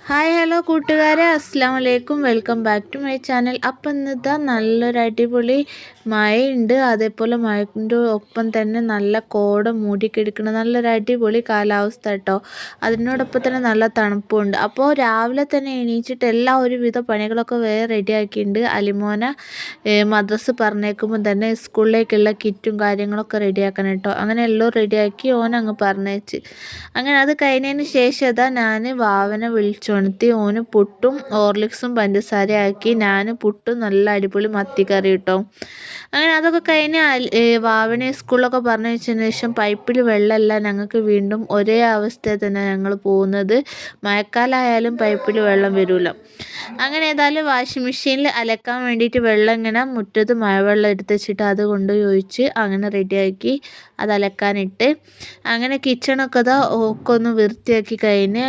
Hi hello കൂട്ടുകാരെ, അസ്സാം വലൈക്കും. Welcome back to my channel. അപ്പം ഇന്നത്തെ നല്ലൊരു അടിപൊളി മഴയുണ്ട്. അതേപോലെ മഴൻ്റെ ഒപ്പം തന്നെ നല്ല കോട മൂടിക്കിടക്കുന്ന നല്ലൊരു അടിപൊളി കാലാവസ്ഥ കേട്ടോ. അതിനോടൊപ്പം തന്നെ നല്ല തണുപ്പുണ്ട്. അപ്പോൾ രാവിലെ തന്നെ എണീച്ചിട്ട് എല്ലാ ഒരുവിധ പണികളൊക്കെ വേറെ റെഡിയാക്കിയിട്ടുണ്ട്. അലിമോനെ മദ്രസ് പറഞ്ഞേക്കുമ്പോൾ തന്നെ സ്കൂളിലേക്കുള്ള കിറ്റും കാര്യങ്ങളൊക്കെ റെഡിയാക്കണം കേട്ടോ. അങ്ങനെ എല്ലാം റെഡിയാക്കി ഓനങ്ങ് പറഞ്ഞേച്ച്. അങ്ങനെ അത് കഴിഞ്ഞതിന് ശേഷം ഇതാ ഞാൻ വാവനെ വിളിച്ചുണർത്തി. ഓന് പുട്ടും ഹോർലിക്സും പഞ്ചസാര ആക്കി. ഞാൻ പുട്ടും നല്ല അടിപൊളി മത്തിക്കറി കിട്ടോ. അങ്ങനെ അതൊക്കെ കഴിഞ്ഞ് വാവനെ സ്കൂളിലൊക്കെ പറഞ്ഞതിന് ശേഷം പൈപ്പിൽ വെള്ളമല്ല, ഞങ്ങൾക്ക് വീണ്ടും ഒരേ അവസ്ഥയിൽ തന്നെ ഞങ്ങൾ പോകുന്നത്. മഴക്കാലമായാലും പൈപ്പിൽ വെള്ളം വരില്ല. അങ്ങനെ ഏതായാലും വാഷിംഗ് മെഷീനിൽ അലക്കാൻ വേണ്ടിയിട്ട് വെള്ളം ഇങ്ങനെ മുറ്റത്ത് മഴവെള്ളം എടുത്ത് വെച്ചിട്ട് അത് കൊണ്ട് ഒഴിച്ച് അങ്ങനെ റെഡിയാക്കി അത് അലക്കാനിട്ട്. അങ്ങനെ കിച്ചണൊക്കെ ഇതാ ഒക്കെ ഒന്ന് വൃത്തിയാക്കി കഴിഞ്ഞ്